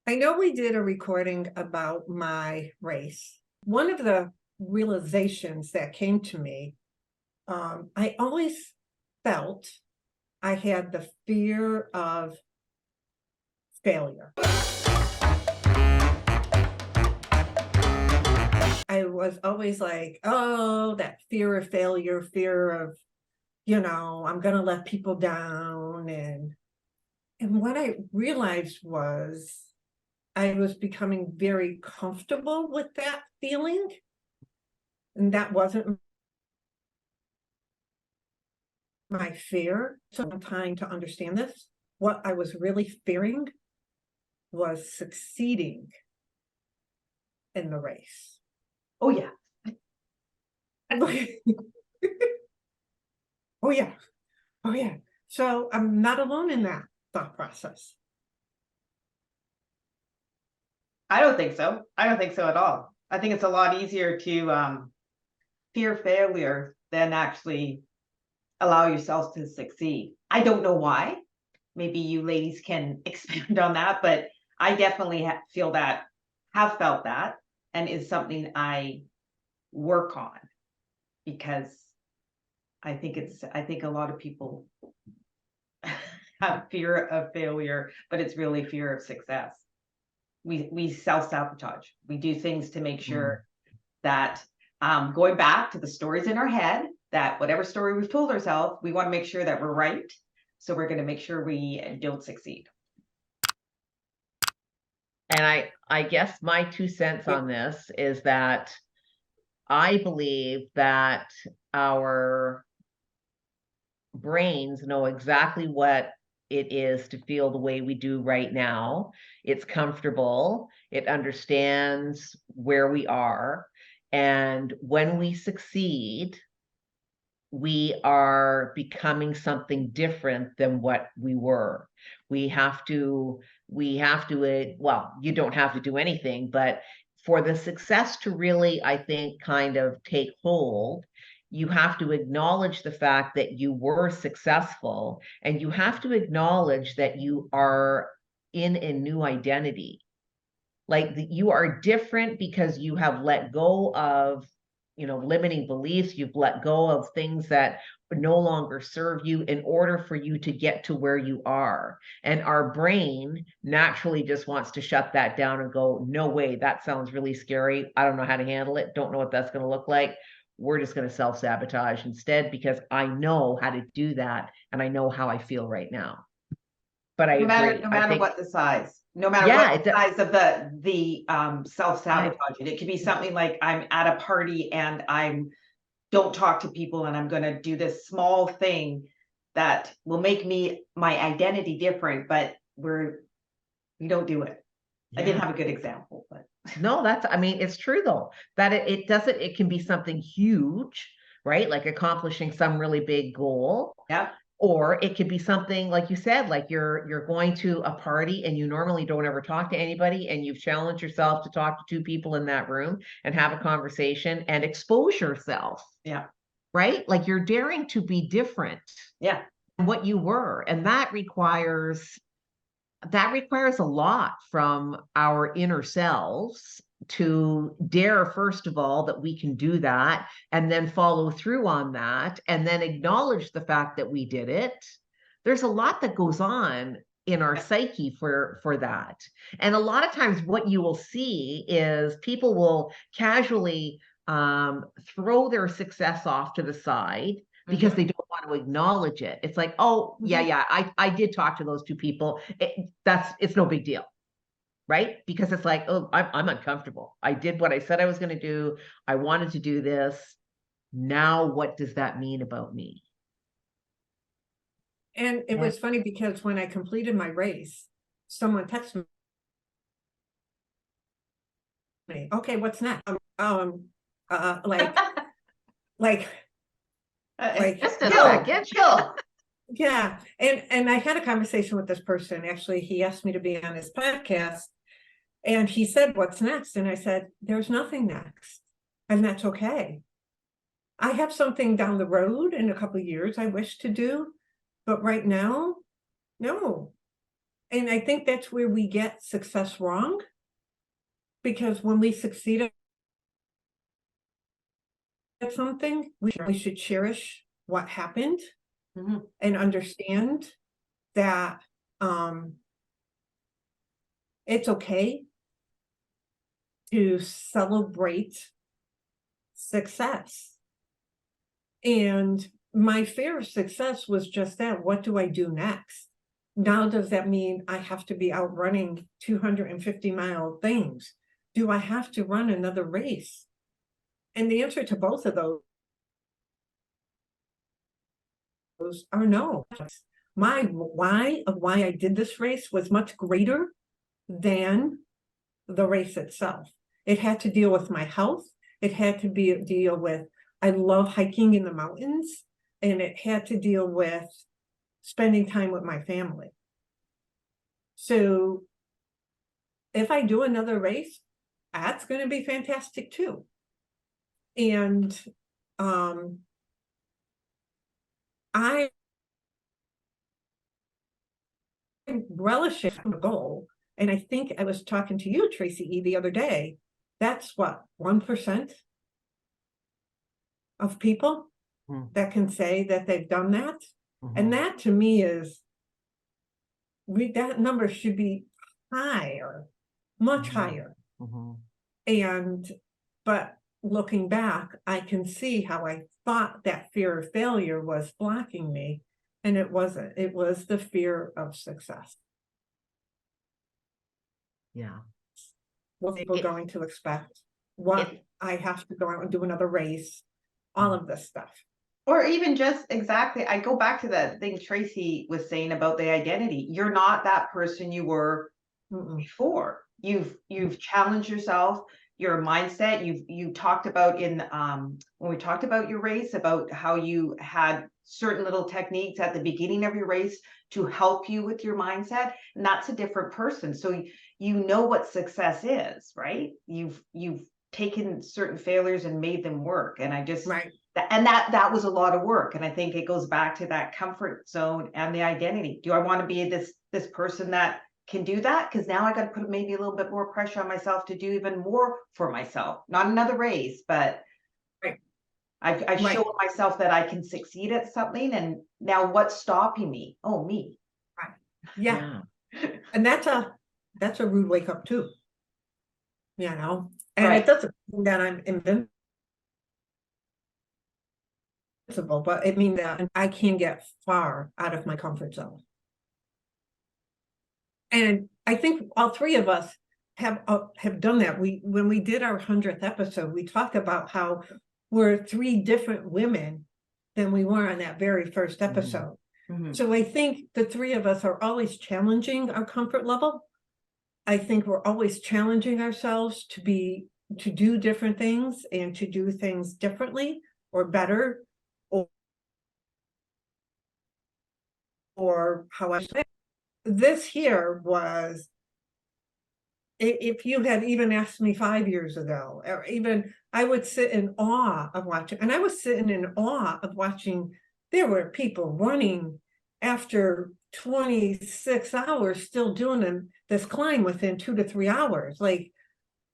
I know we did a recording about my race. One of the realizations that came to me, I always felt I had the fear of failure. I was always like, oh, that fear of failure, fear of, I'm going to let people down. And what I realized was I was becoming very comfortable with that feeling. And that wasn't my fear. So I'm trying to understand this. What I was really fearing was succeeding in the race. Oh, yeah. Oh, yeah. Oh, yeah. So I'm not alone in that thought process. I don't think so. I don't think so at all. I think it's a lot easier to fear failure than actually allow yourselves to succeed. I don't know why. Maybe you ladies can expand on that, but I definitely feel that, have felt that, and is something I work on, because I think a lot of people have fear of failure, but it's really fear of success. We self-sabotage. We do things to make sure that, going back to the stories in our head, that whatever story we've told ourselves, we want to make sure that we're right. So we're going to make sure we don't succeed. And I guess my 2 cents on this is that I believe that our brains know exactly what it is to feel the way we do right now. It's comfortable. It understands where we are. And when we succeed, we are becoming something different than what we were. We have to, well, you don't have to do anything, but for the success to really, I think, kind of take hold, you have to acknowledge the fact that you were successful, and you have to acknowledge that you are in a new identity. Like you are different because you have let go of limiting beliefs. You've let go of things that no longer serve you in order for you to get to where you are. And our brain naturally just wants to shut that down and go, no way, that sounds really scary. I don't know how to handle it. Don't know what that's going to look like. We're just going to self-sabotage instead, because I know how to do that and I know how I feel right now. But I agree. No matter what the size. No matter what the size of the self-sabotage. It could be something like, I'm at a party and don't talk to people, and I'm going to do this small thing that will make my identity different, but we don't do it. Yeah. I didn't have a good example, but no, it's true though, that it can be something huge, right? Like accomplishing some really big goal. Yeah. Or it could be something like you said, like you're going to a party and you normally don't ever talk to anybody, and you've challenged yourself to talk to 2 people in that room and have a conversation and expose yourself. Yeah. Right? Like you're daring to be different. Yeah. Than what you were. And that requires a lot from our inner selves, to dare, first of all, that we can do that, and then follow through on that, and then acknowledge the fact that we did it. There's a lot that goes on in our psyche for that. And a lot of times what you will see is people will casually throw their success off to the side because they don't want to acknowledge it. It's like, oh, yeah, I did talk to those 2 people. It's no big deal. Right? Because it's like, oh, I'm uncomfortable. I did what I said I was going to do. I wanted to do this. Now, what does that mean about me? And it was funny because when I completed my race, someone texted me, okay, what's next? Just a second, chill. Yeah. And I had a conversation with this person. Actually, he asked me to be on his podcast, and he said, what's next? And I said, there's nothing next. And that's okay. I have something down the road in a couple of years I wish to do, but right now, no. And I think that's where we get success wrong. Because when we succeed at something, we should cherish what happened Mhm. and understand that it's okay to celebrate success. And my fear of success was just that. What do I do next? Now, does that mean I have to be out running 250-mile things? Do I have to run another race? And the answer to both of those are no. My why of why I did this race was much greater than the race itself. It had to deal with my health. It had to deal with, I love hiking in the mountains, and it had to deal with spending time with my family. So if I do another race, that's going to be fantastic too. And I relish it from a goal. And I think I was talking to you, Tracy E, the other day. That's what, 1% of people that can say that they've done that. And that to me is, that number should be higher, much higher. And, but looking back, I can see how I thought that fear of failure was blocking me. And it wasn't. It was the fear of success. Yeah. What people going to expect, what I have to go out and do another race, all of this stuff. Or even just exactly, I go back to that thing Tracy was saying about the identity. You're not that person you were before. You've challenged yourself, your mindset. You talked about in when we talked about your race, about how you had certain little techniques at the beginning of your race to help you with your mindset, and that's a different person. So you know what success is, right? You've taken certain failures and made them work. And I just and that was a lot of work. And I think it goes back to that comfort zone and the identity. Do I want to be this person that can do that? Because now I got to put maybe a little bit more pressure on myself to do even more for myself. Not another race, but I've shown myself that I can succeed at something. And now what's stopping me? Oh, me. Yeah. And that's a rude wake up too. You know, and it doesn't mean that I'm invincible, but it means that I can get far out of my comfort zone. And I think all three of us have done that. When we did our 100th episode, we talked about how we're three different women than we were on that very first episode. So I think the three of us are always challenging our comfort level. I think we're always challenging ourselves to do different things and to do things differently or better, or how I say. This here was, if you had even asked me 5 years ago, or even, I would sit in awe of watching, and I was sitting in awe of watching, there were people running after 26 hours, still doing this climb within 2 to 3 hours. Like,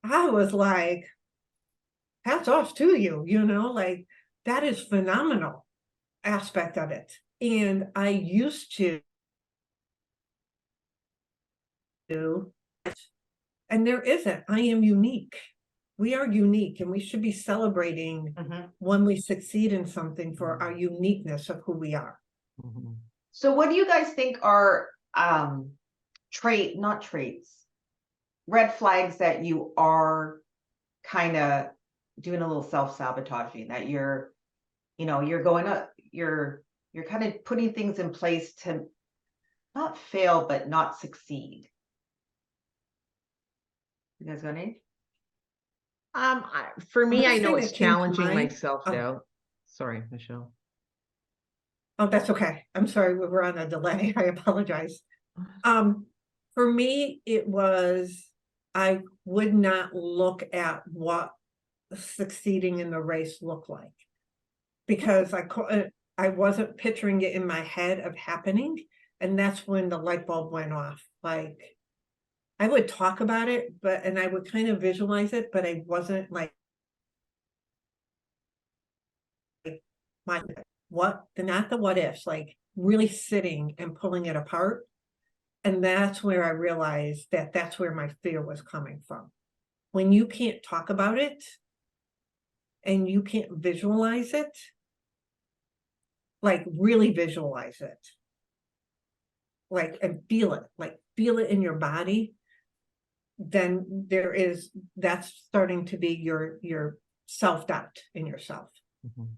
I was like, hats off to you, like, that is phenomenal aspect of it. And I used to do, and there isn't. I am unique. We are unique, and we should be celebrating when we succeed in something for our uniqueness of who we are. So what do you guys think are red flags that you are kind of doing a little self-sabotaging, that you're going up, you're kind of putting things in place to not fail, but not succeed? You guys got any? For me, I This know thing it's that came to challenging mind- myself now. Sorry, Michelle. Oh, that's okay. I'm sorry, we were on a delay. I apologize. For me, it was, I would not look at what succeeding in the race looked like, because I wasn't picturing it in my head of happening. And that's when the light bulb went off. Like, I would talk about it, and I would kind of visualize it, but I wasn't like, my, not the what ifs, like really sitting and pulling it apart. And that's where I realized that that's where my fear was coming from. When you can't talk about it and you can't visualize it, like really visualize it, like, and feel it, like feel it in your body, then that's starting to be your self-doubt in yourself. Mhm.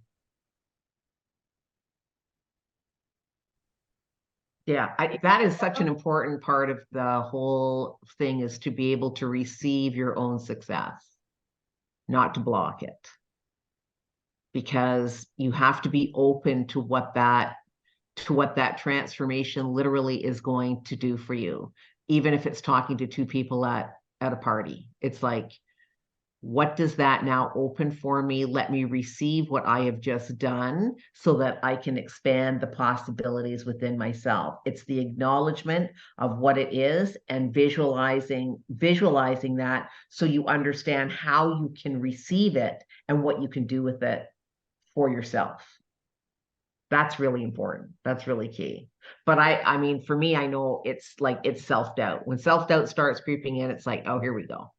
Yeah, that is such an important part of the whole thing, is to be able to receive your own success, not to block it. Because you have to be open to what that transformation literally is going to do for you. Even if it's talking to two people at a party, it's like, what does that now open for me? Let me receive what I have just done so that I can expand the possibilities within myself. It's the acknowledgement of what it is and visualizing that, so you understand how you can receive it and what you can do with it for yourself. That's really important. That's really key. But I mean, for me, I know it's self-doubt. When self-doubt starts creeping in, it's like, oh, here we go.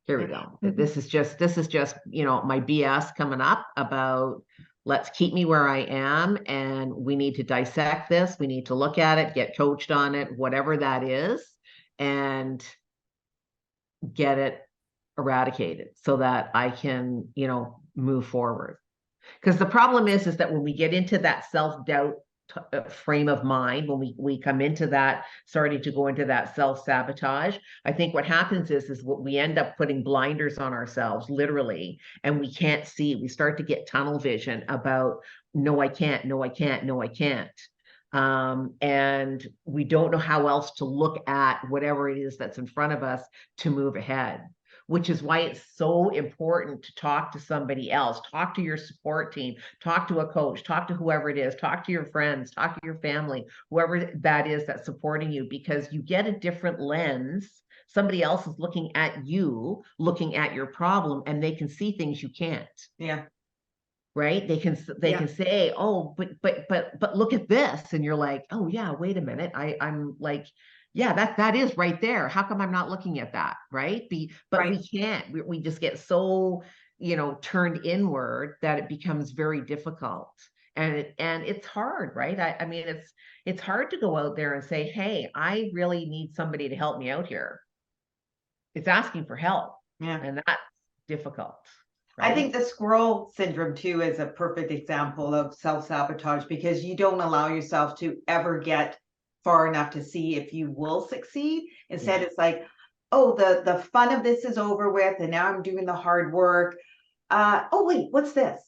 Here we go. This is just, my BS coming up about, let's keep me where I am, and we need to dissect this. We need to look at it, get coached on it, whatever that is, and get it eradicated so that I can, move forward. Because the problem is that when we get into that self-doubt frame of mind, when we come into that, starting to go into that self-sabotage, I think what happens is what we end up putting blinders on ourselves, literally, and we can't see. We start to get tunnel vision about, no, I can't, no, I can't, no, I can't. And we don't know how else to look at whatever it is that's in front of us to move ahead. Which is why it's so important to talk to somebody else, talk to your support team, talk to a coach, talk to whoever it is, talk to your friends, talk to your family, whoever that is that's supporting you, because you get a different lens. Somebody else is looking at you, looking at your problem, and they can see things you can't. Yeah. Right? They can say, oh, but look at this. And you're like, oh yeah, wait a minute. I'm like, yeah, that is right there. How come I'm not looking at that? Right. But Right. we can't, we just get so, turned inward that it becomes very difficult. And it's hard, right? I mean, it's hard to go out there and say, hey, I really need somebody to help me out here. It's asking for help. Yeah. And that's difficult. Right? I think the squirrel syndrome too is a perfect example of self-sabotage, because you don't allow yourself to ever get far enough to see if you will succeed. Instead, it's like, oh, the fun of this is over with, and now I'm doing the hard work. Oh wait, what's this?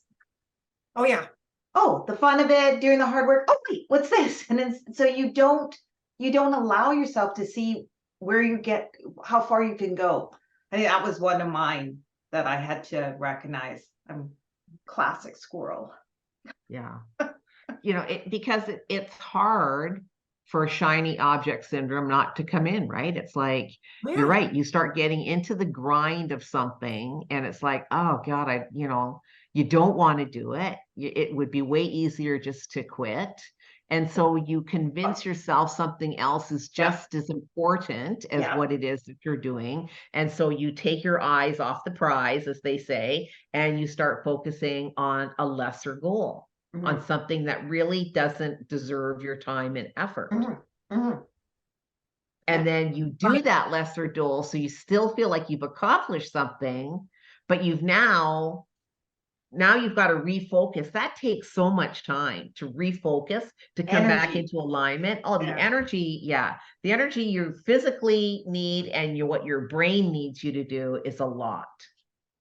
Oh yeah. Oh, the fun of it, doing the hard work. Oh wait, what's this? And then so you don't allow yourself to see where you get, how far you can go. I think that was one of mine that I had to recognize. I'm classic squirrel. Yeah. Because it's hard for shiny object syndrome not to come in, right? It's like, you're right. You start getting into the grind of something and it's like, oh God, you don't want to do it. It would be way easier just to quit. And so you convince yourself something else is just as important as what it is that you're doing. And so you take your eyes off the prize, as they say, and you start focusing on a lesser goal, on something that really doesn't deserve your time and effort. And then you do that lesser goal, so you still feel like you've accomplished something, but you've now you've got to refocus. That takes so much time to refocus, to come back into alignment. Oh, the energy, the energy you physically need and what your brain needs you to do is a lot.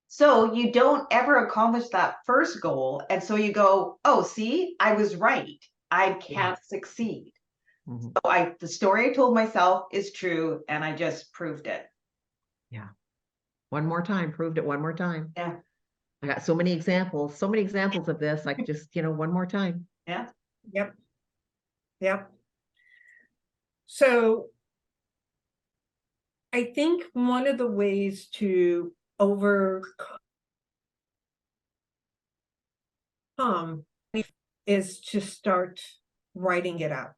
So you don't ever accomplish that first goal. And so you go, oh, see, I was right. I can't succeed. So the story I told myself is true, and I just proved it. Yeah. One more time, proved it one more time. Yeah. I got so many examples of this. Like, just, one more time. Yeah. Yep. So I think one of the ways to overcome is to start writing it out.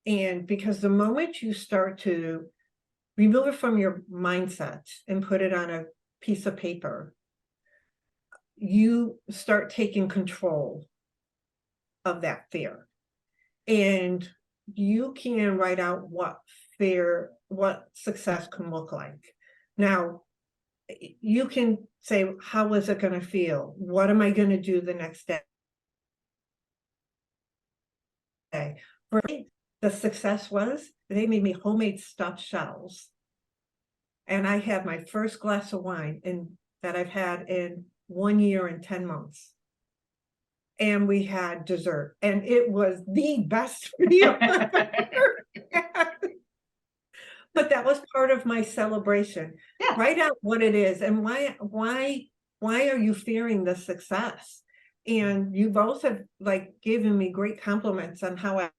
And because the moment you start to remove it from your mindset and put it on a piece of paper, you start taking control of that fear. And you can write out what success can look like. Now, you can say, how is it going to feel? What am I going to do the next day? For me, the success was they made me homemade stuffed shells. And I had my first glass of wine that I've had in 1 year and 10 months. And we had dessert, and it was the best meal I've ever had. But that was part of my celebration. Yeah. Write out what it is and why are you fearing the success? And you both have like given me great compliments on how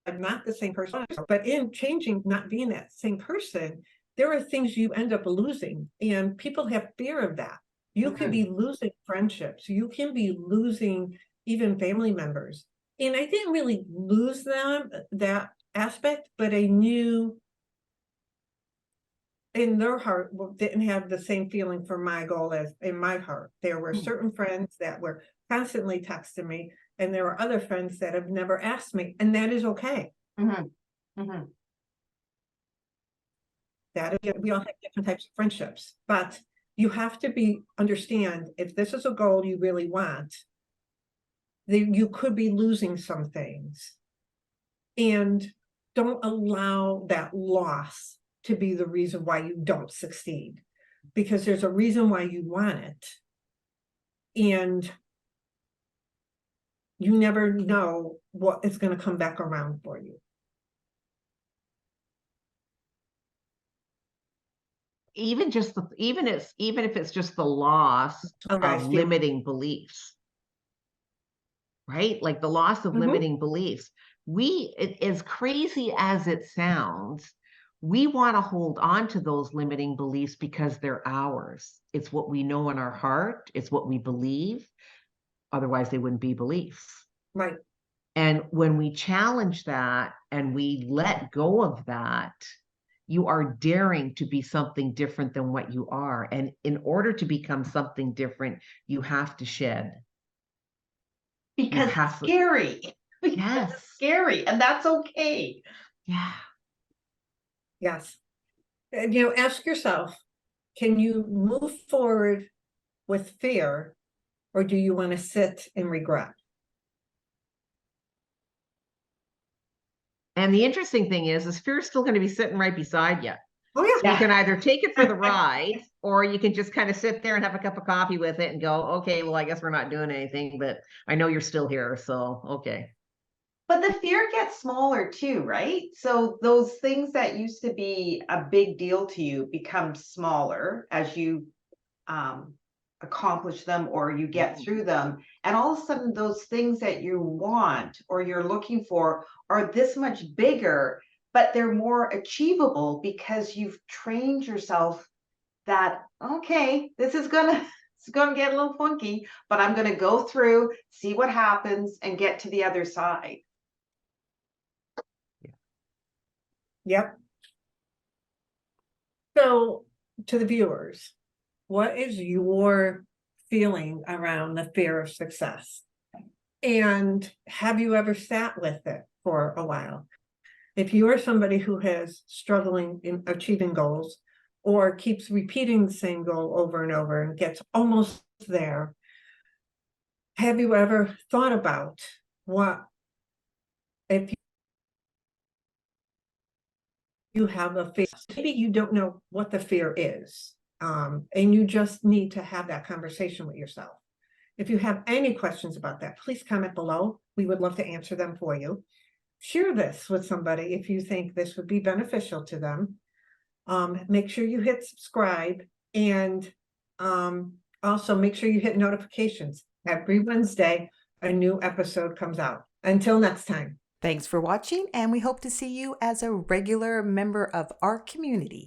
I'm not the same person, but in changing, not being that same person, there are things you end up losing, and people have fear of that. You could be losing friendships. You can be losing even family members. And I didn't really lose them, that aspect, but I knew in their heart didn't have the same feeling for my goal as in my heart. There were certain friends that were constantly texting me, and there were other friends that have never asked me, and that is okay. That is, we all have different types of friendships, but you have to understand if this is a goal you really want, you could be losing some things, and don't allow that loss to be the reason why you don't succeed, because there's a reason why you want it, and you never know what is going to come back around for you. Even if it's just the loss of limiting beliefs, right? Like the loss of limiting beliefs. As crazy as it sounds, we want to hold on to those limiting beliefs because they're ours. It's what we know in our heart. It's what we believe. Otherwise, they wouldn't be beliefs. Right. And when we challenge that and we let go of that, you are daring to be something different than what you are. And in order to become something different, you have to shed. Because it's scary. Yes. It's scary, and that's okay. Yeah. Yes. And, ask yourself, can you move forward with fear, or do you want to sit in regret? And the interesting thing is fear is still going to be sitting right beside you. Oh, yeah. You can either take it for the ride, or you can just kind of sit there and have a cup of coffee with it and go, okay, well, I guess we're not doing anything, but I know you're still here, so okay. But the fear gets smaller too, right? So those things that used to be a big deal to you become smaller as you accomplish them or you get through them. And all of a sudden, those things that you want or you're looking for are this much bigger, but they're more achievable because you've trained yourself that, okay, this is it's gonna get a little funky, but I'm gonna go through, see what happens, and get to the other side. Yep. So, to the viewers, what is your feeling around the fear of success? And have you ever sat with it for a while? If you are somebody who has struggling in achieving goals or keeps repeating the same goal over and over and gets almost there, have you ever thought about what if you have a fear? Maybe you don't know what the fear is, and you just need to have that conversation with yourself. If you have any questions about that, please comment below. We would love to answer them for you. Share this with somebody if you think this would be beneficial to them. Make sure you hit subscribe, and also make sure you hit notifications. Every Wednesday, a new episode comes out. Until next time. Thanks for watching, and we hope to see you as a regular member of our community.